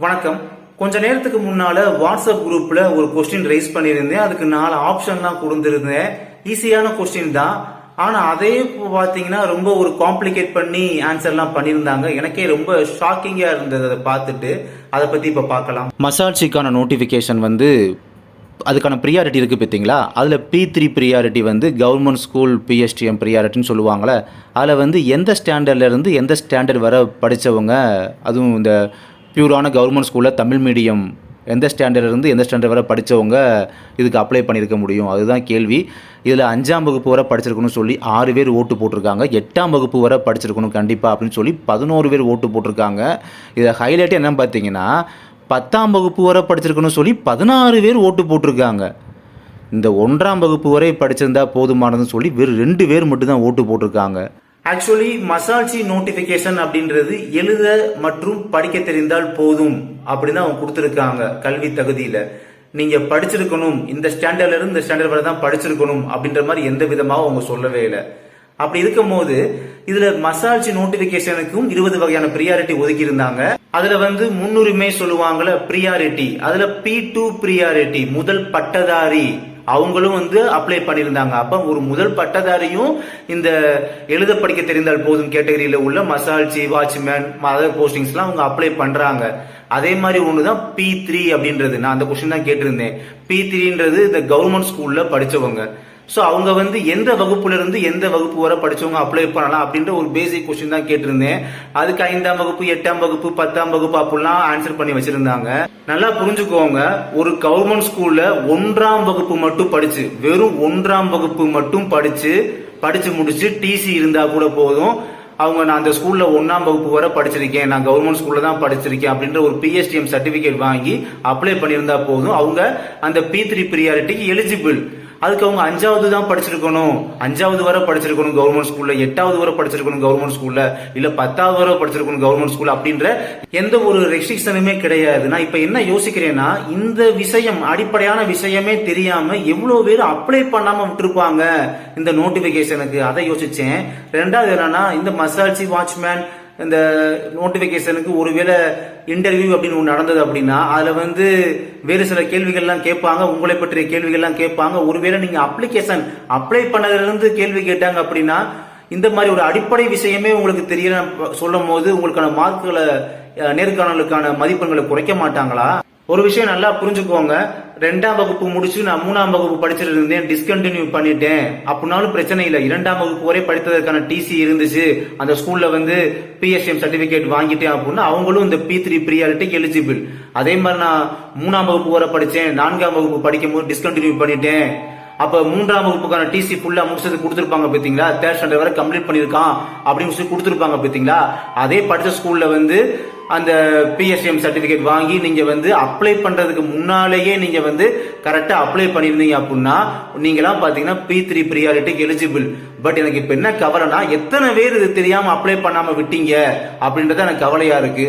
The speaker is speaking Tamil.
வணக்கம். கொஞ்ச நேரத்துக்கு முன்னால வாட்ஸ்அப் குரூப்ல ஒரு கொஸ்டின் ரைஸ் பண்ணியிருந்தேன். அதுக்கு 4 ஆப்ஷன்லாம் கொடுத்திருந்தேன். ஈஸியான கொஸ்டின் தான். ஆனா அதே பாத்தீங்கன்னா ரொம்ப ஒரு காம்ப்ளிகேட் பண்ணி ஆன்சர்லாம் பண்ணியிருந்தாங்க. எனக்கே ரொம்ப ஷாக்கிங்கா இருந்தது அதை பார்த்துட்டு. அதை பத்தி இப்ப பார்க்கலாம். மசாட்சிக்கான நோட்டிபிகேஷன் அதுக்கான ப்ரியாரிட்டி இருக்குது பார்த்தீங்களா, அதில் P3 priority government school PSTM ப்ரியாரிட்டின்னு சொல்லுவாங்களே, அதில் எந்த ஸ்டாண்டர்ட்லேருந்து எந்த ஸ்டாண்டர்ட் வர படித்தவங்க, அதுவும் இந்த பியூரான கவர்மெண்ட் ஸ்கூலில் தமிழ் மீடியம் எந்த ஸ்டாண்டர்ட்லேருந்து எந்த ஸ்டாண்டர்ட் வரை படித்தவங்க இதுக்கு அப்ளை பண்ணியிருக்க முடியும், அதுதான் கேள்வி. இதில் 5ஆம் வகுப்பு வரை படிச்சிருக்கணும்னு சொல்லி 6 பேர் ஓட்டு போட்டிருக்காங்க. 8ஆம் வகுப்பு வரை படிச்சிருக்கணும் கண்டிப்பாக அப்படின்னு சொல்லி 11 பேர் ஓட்டு போட்டிருக்காங்க. இதில் ஹைலைட் என்னன்னு பார்த்தீங்கன்னா, 10ஆம் வகுப்பு வரை படிச்சிருக்கணும்னு சொல்லி 16 பேர் ஓட்டு போட்டிருக்காங்க. இந்த 1ஆம் வகுப்பு வரை படிச்சிருந்தா போதுமானதுன்னு சொல்லி வெறும் 2 பேர் மட்டும்தான் ஓட்டு போட்டிருக்காங்க. ஆக்சுவலி மசாட்சி நோட்டிபிகேஷன் அப்படின்றது எழுத மற்றும் படிக்க தெரிந்தால் போதும் அப்படின்னு அவங்க கொடுத்துருக்காங்க. கல்வி தகுதியில நீங்க படிச்சிருக்கணும், இந்த ஸ்டாண்டர்ட்ல இருந்து இந்த ஸ்டாண்டர்ட் வரை தான் படிச்சிருக்கணும் அப்படின்ற மாதிரி எந்த விதமாக அவங்க சொல்லவே இல்லை. அப்படி இருக்கும் போது இதுல மசாட்சி நோட்டிபிகேஷனுக்கும் 20 வகையான ப்ரியாரிட்டி ஒதுக்கி இருந்தாங்க. அதுல முன்னுரிமை சொல்லுவாங்கல்ல ப்ரியாரிட்டி, அதுல P2 ப்ரியாரிட்டி முதல் பட்டதாரி அவங்களும் அப்ளை பண்ணியிருந்தாங்க. அப்ப ஒரு முதல் பட்டதாரியும் இந்த எழுத படிக்க தெரிந்தால் போதும் கேட்டகரியில உள்ள மசால்ச்சி, வாட்ச்மேன், அதர் போஸ்டிங்ஸ் எல்லாம் அவங்க அப்ளை பண்றாங்க. அதே மாதிரி ஒண்ணுதான் P3 அப்படின்றது. நான் அந்த கொஸ்டின் தான் கேட்டிருந்தேன். P3ன்றது இந்த கவர்மெண்ட் ஸ்கூல்ல படிச்சவங்க. சோ அவங்க எந்த வகுப்புல இருந்து எந்த வகுப்பு வரை படிச்சவங்க அப்ளை பண்ணலாம் அப்படின்ற ஒரு பேசிக் கொஸ்டின் தான் கேட்டிருந்தேன். அதுக்கு 5ஆம் வகுப்பு, 8ஆம் வகுப்பு, 10ஆம் வகுப்பு அப்படிலாம் ஆன்சர் பண்ணி வச்சிருந்தாங்க. நல்லா புரிஞ்சுக்கோங்க, ஒரு கவர்மெண்ட் ஸ்கூல்ல 1ஆம் வகுப்பு மட்டும் படிச்சு, வெறும் 1ஆம் வகுப்பு மட்டும் படிச்சு முடிச்சு டிசி இருந்தா கூட போதும். அவங்க நான் அந்த ஸ்கூல்ல 1ஆம் வகுப்பு வரை படிச்சிருக்கேன், நான் கவர்மெண்ட் ஸ்கூல்ல தான் படிச்சிருக்கேன் அப்படின்ற ஒரு PSTM சர்டிபிகேட் வாங்கி அப்ளை பண்ணியிருந்தா போதும். அவங்க அந்த P3 ப்ரியாரிட்டிக்கு எலிஜிபிள். அதுக்கு அவங்க 5வது தான் படிச்சிருக்கணும், 5வது வரை படிச்சிருக்கணும் கவர்மெண்ட் ஸ்கூல்ல, 8வது வரை படிச்சிருக்கணும் கவர்மெண்ட் ஸ்கூல்ல, இல்ல 10வது வரை படிச்சிருக்கணும் கவர்மெண்ட் ஸ்கூல் அப்படின்ற எந்த ஒரு ரெஸ்ட்ரிக்ஷனுமே கிடையாது. நான் இப்ப என்ன யோசிக்கிறேன்னா, இந்த விஷயம் அடிப்படையான விஷயமே தெரியாம எவ்வளவு பேர் அப்ளை பண்ணாம விட்டுருப்பாங்க இந்த நோட்டிபிகேஷனுக்கு, அதை யோசிச்சேன். ரெண்டாவது என்னன்னா, இந்த மசால்ச்சி, வாட்ச்மேன் இந்த நோட்டிபிகேஷனுக்கு ஒருவேளை இன்டர்வியூ அப்படின்னு ஒன்று நடந்தது அப்படின்னா அதுல வேறு சில கேள்விகள்லாம் கேட்பாங்க, உங்களை பற்றிய கேள்விகள்லாம் கேட்பாங்க. ஒருவேளை நீங்க அப்ளிகேஷன் அப்ளை பண்ணதுல இருந்து கேள்வி கேட்டாங்க அப்படின்னா, இந்த மாதிரி ஒரு அடிப்படை விஷயமே உங்களுக்கு தெரியல சொல்லும் போது உங்களுக்கான மார்க்குகளை, நேர்காணலுக்கான மதிப்பெண்களை குறைக்க மாட்டாங்களா? ஒரு விஷயம் நல்லா புரிஞ்சுக்கோங்க, 2ஆம் வகுப்பு முடிச்சு நான் 3ஆம் வகுப்பு படிச்சிட்டு இருந்தேன், டிஸ்கண்டினியூ பண்ணிட்டேன் அப்படின்னாலும் பிரச்சனை இல்லை. 2ஆம் வகுப்பு வரை படித்ததற்கான டிசி இருந்துச்சு, அந்த ஸ்கூல்ல PSTM சர்டிபிகேட் வாங்கிட்டேன் அப்படின்னா அவங்களும் இந்த P3 ப்ரியாரிட்டிக்கு எலிஜிபிள். அதே மாதிரி நான் 3ஆம் வகுப்பு வரை படிச்சேன், 4ஆம் வகுப்பு படிக்கும் போது டிஸ்கண்டினியூ பண்ணிட்டேன், அப்ப 3ஆம் வகுப்புக்கான டிசி ஃபுல்லா முடிச்சது கொடுத்திருப்பாங்க பாத்தீங்களா, 3rd ஸ்டாண்டர்ட் வரை கம்ப்ளீட் பண்ணிருக்கான் அப்படின்னு சொல்லி கொடுத்திருப்பாங்க பாத்தீங்களா. அதே படிச்ச ஸ்கூல்ல அந்த PSTM சர்டிபிகேட் வாங்கி நீங்க அப்ளை பண்றதுக்கு முன்னாலேயே நீங்க கரெக்டா அப்ளை பண்ணிருந்தீங்க அப்படின்னா நீங்களாம் பாத்தீங்கன்னா P3 ப்ரியாரிட்டிக்கு எலிஜிபிள். பட் எனக்கு இப்ப என்ன கவலைனா, எத்தனை பேர் இது தெரியாம அப்ளை பண்ணாம விட்டீங்க அப்படின்றத எனக்கு கவலையா இருக்கு.